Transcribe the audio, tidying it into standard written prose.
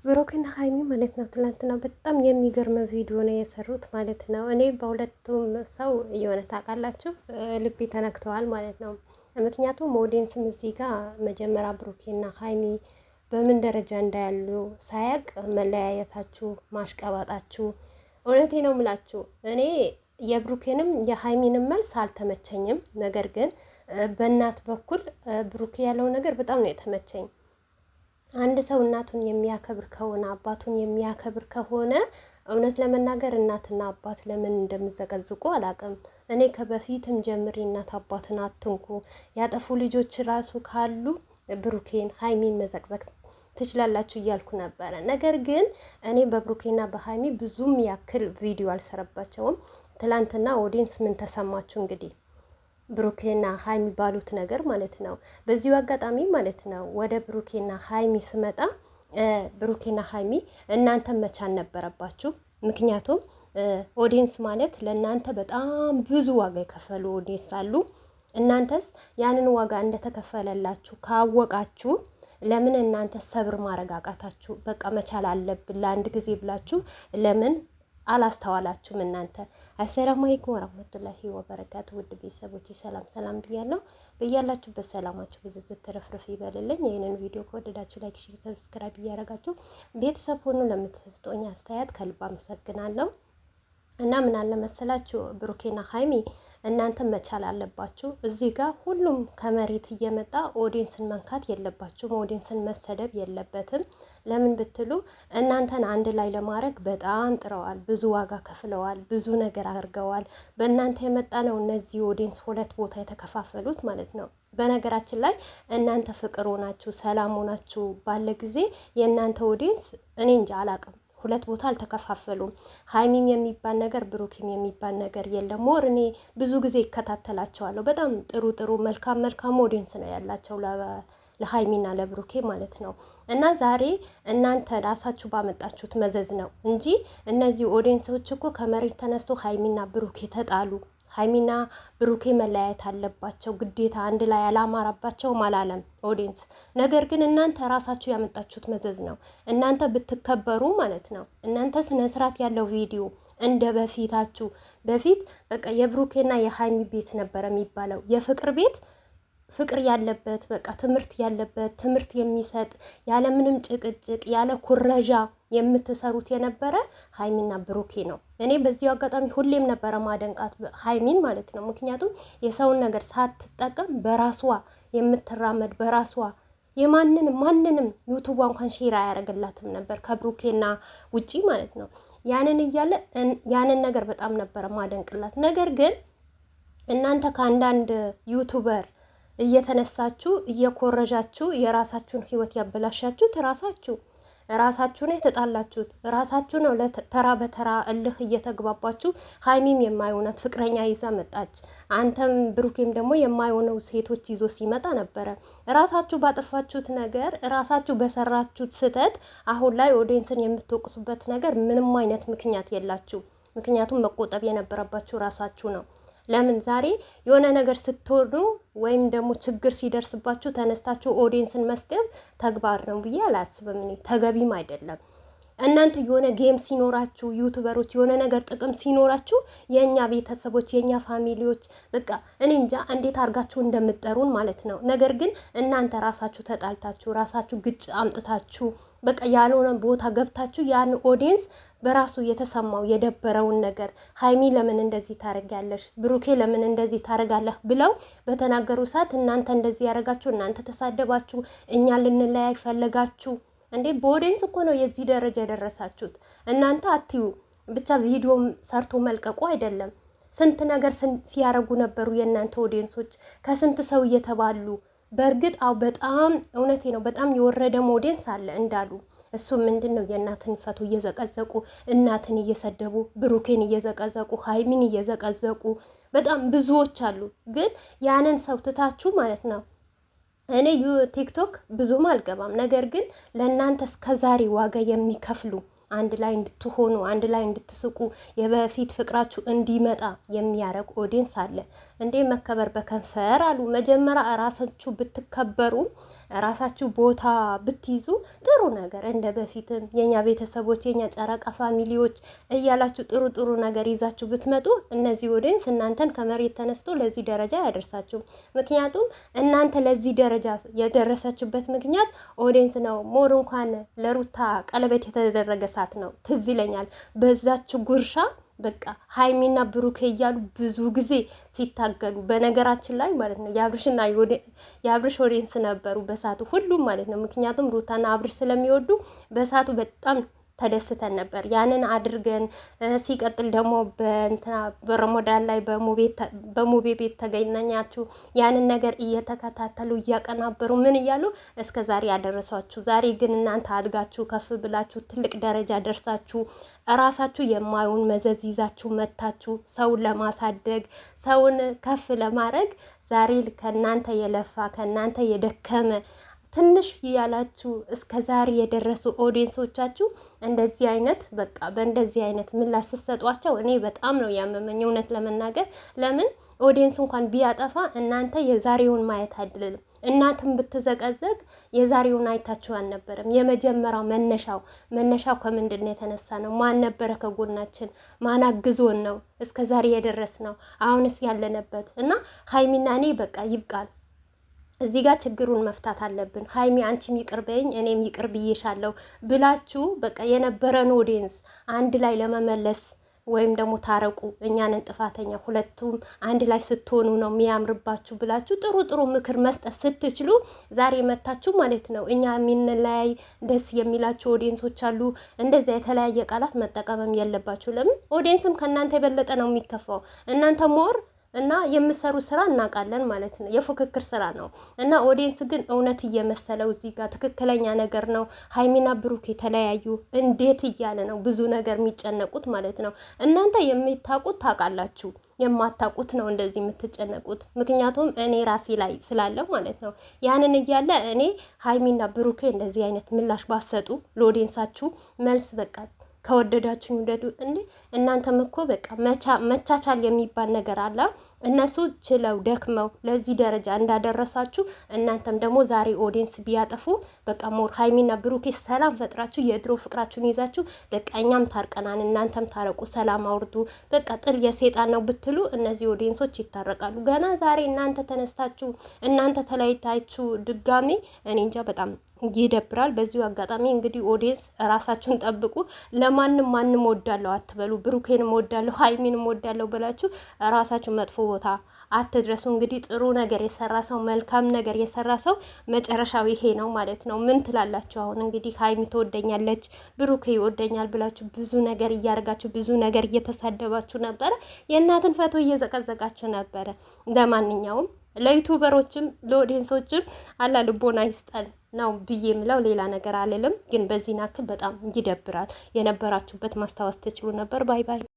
ብሩክና ሀይሚ ማለት ነው ትላንትና በጣም የሚገርም ቪዲዮ ነው የሰሩት ማለት ነው። እኔ በሁለቱም ሰው የሆነ ታውቃላችሁ ልቤ ተነክተዋል ማለት ነው። ምክንያቱም ኦዲየንስም እዚህ ጋር መጀመሪያ ብሩኬና ሀይሚ በምን ደረጃ እንዳያሉ ሳያቅ መለያየታችሁ፣ ማሽቀባጣችሁ እውነቴ ነው ምላችሁ። እኔ የብሩኬንም የሀይሚንም መልስ አልተመቸኝም። ነገር ግን በእናት በኩል ብሩኬ ያለው ነገር በጣም ነው የተመቸኝ። አንድ ሰው እናቱን የሚያከብር ከሆነ አባቱን የሚያከብር ከሆነ እውነት ለመናገር እናትና አባት ለምን እንደምዘቀዝቁ አላውቅም። እኔ ከበፊትም ጀምሬ እናት አባትን አትንኩ፣ ያጠፉ ልጆች ራሱ ካሉ ብሩኬን ሀይሚን መዘቅዘቅ ትችላላችሁ እያልኩ ነበረ። ነገር ግን እኔ በብሩኬና በሀይሚ ብዙም ያክል ቪዲዮ አልሰረባቸውም። ትላንትና ኦዲየንስ ምን ተሰማችሁ እንግዲህ ብሩኬና ሀይሚ ባሉት ነገር ማለት ነው። በዚሁ አጋጣሚ ማለት ነው ወደ ብሩኬና ሀይሚ ስመጣ ብሩኬና ሀይሚ እናንተ መቻል ነበረባችሁ። ምክንያቱም ኦዲየንስ ማለት ለእናንተ በጣም ብዙ ዋጋ የከፈሉ ኦዲየንስ አሉ። እናንተስ ያንን ዋጋ እንደተከፈለላችሁ ካወቃችሁ ለምን እናንተ ሰብር ማረጋጋታችሁ? በቃ መቻል አለብን ለአንድ ጊዜ ብላችሁ ለምን አላስተዋላችሁም? እናንተ አሰላሙ አለይኩም ወራህመቱላሂ ወበረካቱ። ውድ ቤተሰቦች ሰላም ሰላም ብያለሁ። በያላችሁበት ሰላማችሁ ብዝዝት ተረፍርፍ ይበልልኝ። ይህንን ቪዲዮ ከወደዳችሁ ላይክ፣ ሼር፣ ሰብስክራይብ እያደረጋችሁ ቤተሰብ ሆኑ ለምትሰጡኝ አስተያየት ከልብ አመሰግናለሁ። እና ምን አለ መሰላችሁ ብሩኬና ሀይሚ እናንተ መቻል አለባችሁ። እዚህ ጋር ሁሉም ከመሬት እየመጣ ኦዲየንስን መንካት የለባችሁም። ኦዲየንስን መሰደብ የለበትም። ለምን ብትሉ እናንተን አንድ ላይ ለማድረግ በጣም ጥረዋል፣ ብዙ ዋጋ ከፍለዋል፣ ብዙ ነገር አድርገዋል። በእናንተ የመጣ ነው እነዚህ ኦዲየንስ ሁለት ቦታ የተከፋፈሉት ማለት ነው። በነገራችን ላይ እናንተ ፍቅር ሆናችሁ ሰላም ሆናችሁ ባለ ጊዜ የእናንተ ኦዲየንስ እኔ እንጃ አላቅም ሁለት ቦታ አልተከፋፈሉም። ሀይሚም የሚባል ነገር ብሩክም የሚባል ነገር የለም። ሞር እኔ ብዙ ጊዜ ይከታተላቸዋለሁ። በጣም ጥሩ ጥሩ መልካም ኦዲየንስ ነው ያላቸው ለሀይሚና ለብሩኬ ማለት ነው። እና ዛሬ እናንተ ራሳችሁ ባመጣችሁት መዘዝ ነው እንጂ እነዚህ ኦዲየንሶች እኮ ከመሬት ተነስቶ ሀይሚና ብሩኬ ተጣሉ፣ ሀይሚና ብሩኬ መለያየት አለባቸው ግዴታ አንድ ላይ አላማራባቸውም አላለም ኦዲየንስ። ነገር ግን እናንተ ራሳችሁ ያመጣችሁት መዘዝ ነው። እናንተ ብትከበሩ ማለት ነው። እናንተ ስነ ስርዓት ያለው ቪዲዮ እንደ በፊታችሁ በፊት በቃ የብሩኬና የሀይሚ ቤት ነበረ የሚባለው የፍቅር ቤት፣ ፍቅር ያለበት በቃ ትምህርት ያለበት ትምህርት የሚሰጥ ያለምንም ጭቅጭቅ ያለ ኩረዣ የምትሰሩት የነበረ ሀይሚና ብሩኬ ነው። እኔ በዚሁ አጋጣሚ ሁሌም ነበረ ማደንቃት ሀይሚን ማለት ነው። ምክንያቱም የሰውን ነገር ሳትጠቀም በራሷ የምትራመድ በራሷ ማንንም ዩቱቧ እንኳን ሼር አያደርግላትም ነበር ከብሩኬና ውጪ ማለት ነው። ያንን እያለ ያንን ነገር በጣም ነበረ ማደንቅላት። ነገር ግን እናንተ ከአንዳንድ ዩቱበር እየተነሳችሁ እየኮረጃችሁ የራሳችሁን ህይወት ያበላሻችሁት ራሳችሁ ነው የተጣላችሁት። ራሳችሁ ነው ተራ በተራ እልህ እየተግባባችሁ። ሀይሚም የማይሆናት ፍቅረኛ ይዛ መጣች። አንተም ብሩኬም ደግሞ የማይሆነው ሴቶች ይዞ ሲመጣ ነበረ። ራሳችሁ ባጠፋችሁት ነገር ራሳችሁ በሰራችሁት ስህተት አሁን ላይ ኦዲየንስን የምትወቅሱበት ነገር ምንም አይነት ምክንያት የላችሁ። ምክንያቱም መቆጠብ የነበረባችሁ ራሳችሁ ነው። ለምን ዛሬ የሆነ ነገር ስትሆኑ ወይም ደግሞ ችግር ሲደርስባችሁ ተነስታችሁ ኦዲየንስን መስደብ ተግባር ነው ብዬ አላስብም። እኔ ተገቢም አይደለም። እናንተ የሆነ ጌም ሲኖራችሁ ዩቱበሮች የሆነ ነገር ጥቅም ሲኖራችሁ የኛ ቤተሰቦች የኛ ፋሚሊዎች በቃ እኔ እንጃ እንዴት አድርጋችሁ እንደምትጠሩን ማለት ነው። ነገር ግን እናንተ ራሳችሁ ተጣልታችሁ ራሳችሁ ግጭ አምጥታችሁ በቃ ያልሆነ ቦታ ገብታችሁ ያን ኦዲየንስ በራሱ የተሰማው የደበረውን ነገር ሀይሚ ለምን እንደዚህ ታደርጊያለሽ፣ ብሩኬ ለምን እንደዚህ ታደርጋለህ ብለው በተናገሩ ሰዓት እናንተ እንደዚህ ያደረጋችሁ እናንተ ተሳደባችሁ፣ እኛ ልንለያይ ፈለጋችሁ እንዴ? በኦዲየንስ እኮ ነው የዚህ ደረጃ የደረሳችሁት። እናንተ አትዩ ብቻ ቪዲዮ ሰርቶ መልቀቁ አይደለም። ስንት ነገር ሲያረጉ ነበሩ የእናንተ ኦዲየንሶች ከስንት ሰው እየተባሉ። በእርግጥ በጣም እውነቴ ነው በጣም የወረደ ኦዲየንስ አለ እንዳሉ። እሱ ምንድን ነው የእናትን ፈቶ እየዘቀዘቁ እናትን እየሰደቡ ብሩኬን እየዘቀዘቁ ሀይሚን እየዘቀዘቁ በጣም ብዙዎች አሉ። ግን ያንን ሰው ትታችሁ ማለት ነው እኔ ቲክቶክ ብዙም አልገባም። ነገር ግን ለእናንተ እስከዛሬ ዋጋ የሚከፍሉ አንድ ላይ እንድትሆኑ አንድ ላይ እንድትስቁ የበፊት ፍቅራችሁ እንዲመጣ የሚያደርግ ኦዲየንስ አለ። እንዴ መከበር በከንፈር አሉ። መጀመሪያ ራሳችሁ ብትከበሩ ራሳችሁ ቦታ ብትይዙ ጥሩ ነገር እንደ በፊትም የኛ ቤተሰቦች የኛ ጨረቃ ፋሚሊዎች እያላችሁ ጥሩ ጥሩ ነገር ይዛችሁ ብትመጡ እነዚህ ኦዲየንስ እናንተን ከመሬት ተነስቶ ለዚህ ደረጃ ያደርሳችሁ። ምክንያቱም እናንተ ለዚህ ደረጃ የደረሰችበት ምክንያት ኦዲየንስ ነው። ሞር እንኳን ለሩታ ቀለበት የተደረገ ሰዓት ነው ትዝ ይለኛል። በዛችሁ ጉርሻ በቃ ሀይሚና ብሩኬ እያሉ ብዙ ጊዜ ሲታገሉ በነገራችን ላይ ማለት ነው። የአብርሽ ኦዲየንስ ነበሩ በሳቱ ሁሉም ማለት ነው። ምክንያቱም ሩታና አብርሽ ስለሚወዱ በሳቱ በጣም ተደስተን ነበር። ያንን አድርገን ሲቀጥል ደግሞ በእንትና በረመዳን ላይ በሙቤ ቤት ተገናኛችሁ። ያንን ነገር እየተከታተሉ እያቀናበሩ ምን እያሉ እስከ ዛሬ ያደረሷችሁ። ዛሬ ግን እናንተ አድጋችሁ ከፍ ብላችሁ ትልቅ ደረጃ ደርሳችሁ እራሳችሁ የማዩን መዘዝ ይዛችሁ መታችሁ ሰውን ለማሳደግ ሰውን ከፍ ለማድረግ ዛሬ ከእናንተ የለፋ ከእናንተ የደከመ ትንሽ ያላችሁ እስከ ዛሬ የደረሱ ኦዲየንሶቻችሁ እንደዚህ አይነት በቃ በእንደዚህ አይነት ምላሽ ስትሰጧቸው እኔ በጣም ነው ያመመኝ እውነት ለመናገር። ለምን ኦዲየንስ እንኳን ቢያጠፋ እናንተ የዛሬውን ማየት አይደለም። እናንተም ብትዘቀዘቅ የዛሬውን አይታችሁ አልነበረም። የመጀመሪያው መነሻው ከምንድን ነው የተነሳ ነው? ማን ነበረ ከጎናችን? ማን አግዞን ነው እስከ ዛሬ የደረስ ነው? አሁንስ ያለንበት እና ሀይሚና እኔ በቃ ይብቃል። እዚህ ጋር ችግሩን መፍታት አለብን። ሀይሚ አንቺም ይቅር በይኝ እኔም ይቅር ብዬሻለሁ ብላችሁ በቃ የነበረን ኦዲየንስ አንድ ላይ ለመመለስ ወይም ደግሞ ታረቁ፣ እኛንን ጥፋተኛ ሁለቱም አንድ ላይ ስትሆኑ ነው የሚያምርባችሁ ብላችሁ ጥሩ ጥሩ ምክር መስጠት ስትችሉ ዛሬ መታችሁ ማለት ነው። እኛ የምንለያይ ደስ የሚላችሁ ኦዲየንሶች አሉ። እንደዚያ የተለያየ ቃላት መጠቀምም የለባችሁ። ለምን ኦዲየንስም ከእናንተ የበለጠ ነው የሚከፋው። እናንተ ሞር እና የምሰሩ ስራ እናውቃለን ማለት ነው። የፉክክር ስራ ነው እና ኦዲየንስ ግን እውነት እየመሰለው እዚህ ጋር ትክክለኛ ነገር ነው። ሀይሚና ብሩክ የተለያዩ እንዴት እያለ ነው ብዙ ነገር የሚጨነቁት ማለት ነው። እናንተ የምታውቁት ታውቃላችሁ፣ የማታውቁት ነው እንደዚህ የምትጨነቁት። ምክንያቱም እኔ ራሴ ላይ ስላለው ማለት ነው። ያንን እያለ እኔ ሀይሚና ብሩኬ እንደዚህ አይነት ምላሽ ባሰጡ ለኦዲየንሳችሁ መልስ በቃ ከወደዳችሁ ውደዱ። እንዴ እናንተም እኮ በቃ መቻቻል የሚባል ነገር አለ። እነሱ ችለው ደክመው ለዚህ ደረጃ እንዳደረሳችሁ እናንተም ደግሞ ዛሬ ኦዲየንስ ቢያጠፉ በቃ ሞር ሀይሚና ብሩኬ ሰላም ፈጥራችሁ የድሮ ፍቅራችሁን ይዛችሁ በቃ እኛም ታርቀናን እናንተም ታረቁ፣ ሰላም አውርዱ፣ በቃ ጥል የሴጣን ነው ብትሉ እነዚህ ኦዲየንሶች ይታረቃሉ። ገና ዛሬ እናንተ ተነስታችሁ እናንተ ተለያይታችሁ ድጋሜ እኔ እንጃ በጣም ይደብራል። በዚሁ አጋጣሚ እንግዲህ ኦዲየንስ ራሳችሁን ጠብቁ። ማንም ወዳለሁ አትበሉ። ብሩኬንም ወዳለሁ ሀይሚንም ወዳለሁ ብላችሁ ራሳችሁ መጥፎ ቦታ አትድረሱ። እንግዲህ ጥሩ ነገር የሰራ ሰው መልካም ነገር የሰራ ሰው መጨረሻው ይሄ ነው ማለት ነው። ምን ትላላችሁ? አሁን እንግዲህ ሀይሚ ትወደኛለች ብሩኬ ይወደኛል ብላችሁ ብዙ ነገር እያደረጋችሁ ብዙ ነገር እየተሳደባችሁ ነበረ። የእናትን ፈቶ እየዘቀዘቃችሁ ነበረ። ለማንኛውም ለዩቱበሮችም ለኦዲየንሶችም አላ ልቦና ይስጠን ነው ብዬ የምለው። ሌላ ነገር አልልም። ግን በዚህ ናክል በጣም ይደብራል። የነበራችሁበት ማስታወስ ትችሉ ነበር። ባይ ባይ።